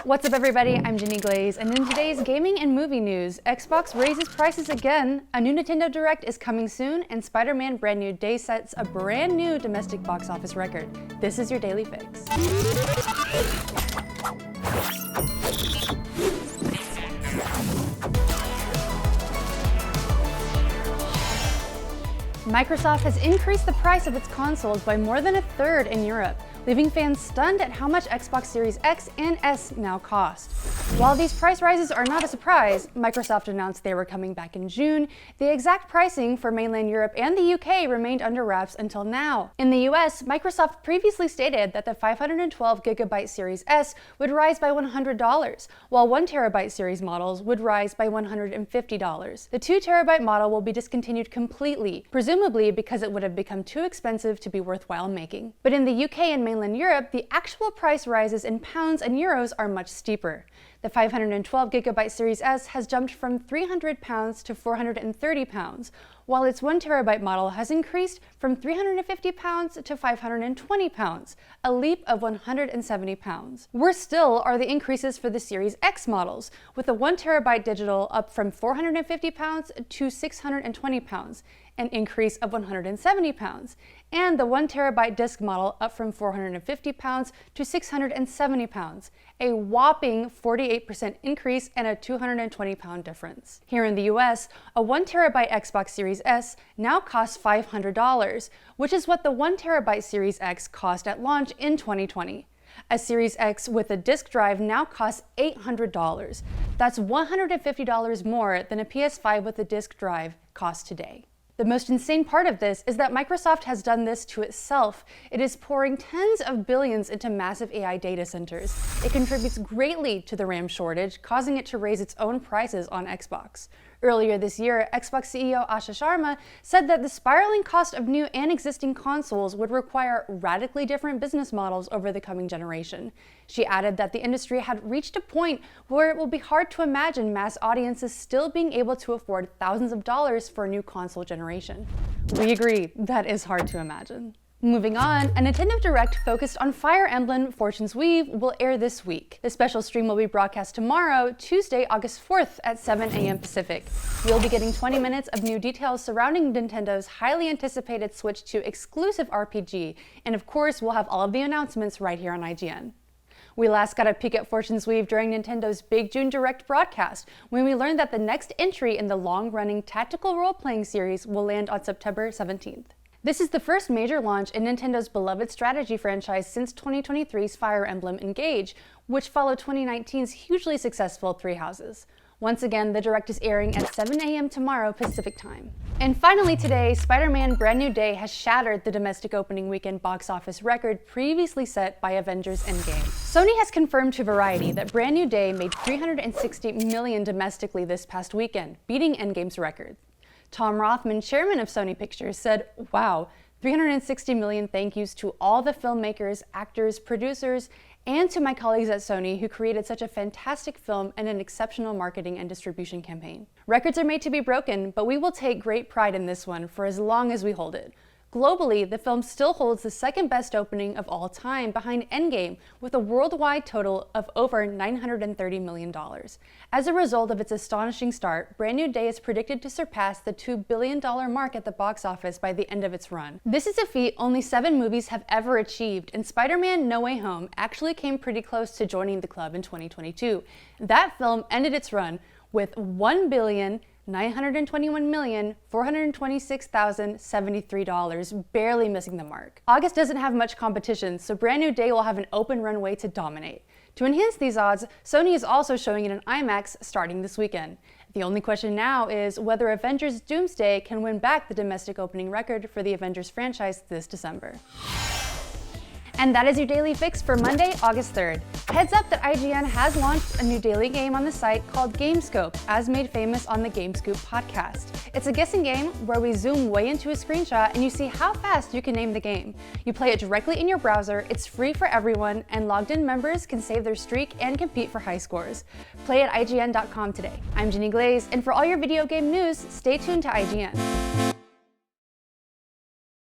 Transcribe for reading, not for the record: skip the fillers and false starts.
What's up everybody, I'm Jenny Glaze, and in today's gaming and movie news, Xbox raises prices again, a new Nintendo Direct is coming soon, and Spider-Man Brand New Day sets a brand new domestic box office record. This is your Daily Fix. Microsoft has increased the price of its consoles by more than a third in Europe, leaving fans stunned at how much Xbox Series X and S now cost. While these price rises are not a surprise, Microsoft announced they were coming back in June, the exact pricing for mainland Europe and the UK remained under wraps until now. In the US, Microsoft previously stated that the 512GB Series S would rise by $100, while 1TB series models would rise by $150. The 2TB model will be discontinued completely, presumably because it would have become too expensive to be worthwhile making. But in the UK and mainland Europe, the actual price rises in pounds and euros are much steeper. The 512GB Series S has jumped from £300 to £430, while its 1TB model has increased from £350 to £520, a leap of £170. Worse still are the increases for the Series X models, with the 1TB digital up from £450 to £620, an increase of £170, and the 1TB disc model up from £450 to £670, a whopping 48% increase and a £220 difference. Here in the US, a 1TB Xbox Series S now costs $500, which is what the 1TB Series X cost at launch in 2020. A Series X with a disk drive now costs $800. That's $150 more than a PS5 with a disk drive costs today. The most insane part of this is that Microsoft has done this to itself. It is pouring tens of billions into massive AI data centers. It contributes greatly to the RAM shortage, causing it to raise its own prices on Xbox. Earlier this year, Xbox CEO Asha Sharma said that the spiraling cost of new and existing consoles would require radically different business models over the coming generation. She added that the industry had reached a point where it will be hard to imagine mass audiences still being able to afford thousands of dollars for a new console generation. We agree, that is hard to imagine. Moving on, a Nintendo Direct focused on Fire Emblem Fortune's Weave will air this week. The special stream will be broadcast tomorrow, Tuesday, August 4th at 7 a.m. Pacific. We'll be getting 20 minutes of new details surrounding Nintendo's highly anticipated switch to exclusive RPG, and of course, we'll have all of the announcements right here on IGN. We last got a peek at Fortune's Weave during Nintendo's big June Direct broadcast, when we learned that the next entry in the long-running tactical role-playing series will land on September 17th. This is the first major launch in Nintendo's beloved strategy franchise since 2023's Fire Emblem Engage, which followed 2019's hugely successful Three Houses. Once again, the Direct is airing at 7 a.m. tomorrow Pacific time. And finally today, Spider-Man Brand New Day has shattered the domestic opening weekend box office record previously set by Avengers Endgame. Sony has confirmed to Variety that Brand New Day made $360 million domestically this past weekend, beating Endgame's record. Tom Rothman, chairman of Sony Pictures, said, "Wow, 360 million thank yous to all the filmmakers, actors, producers, and to my colleagues at Sony who created such a fantastic film and an exceptional marketing and distribution campaign. Records are made to be broken, but we will take great pride in this one for as long as we hold it." Globally, the film still holds the second best opening of all time behind Endgame, with a worldwide total of over $930 million. As a result of its astonishing start, Brand New Day is predicted to surpass the $2 billion mark at the box office by the end of its run. This is a feat only 7 movies have ever achieved, and Spider-Man No Way Home actually came pretty close to joining the club in 2022. That film ended its run with $1,921,426,073, barely missing the mark. August doesn't have much competition, so Brand New Day will have an open runway to dominate. To enhance these odds, Sony is also showing it in IMAX starting this weekend. The only question now is whether Avengers Doomsday can win back the domestic opening record for the Avengers franchise this December. And that is your Daily Fix for Monday, August 3rd. Heads up that IGN has launched a new daily game on the site called GameScope, as made famous on the GameScoop podcast. It's a guessing game where we zoom way into a screenshot and you see how fast you can name the game. You play it directly in your browser, it's free for everyone, and logged-in members can save their streak and compete for high scores. Play at IGN.com today. I'm Jenny Glaze, and for all your video game news, stay tuned to IGN.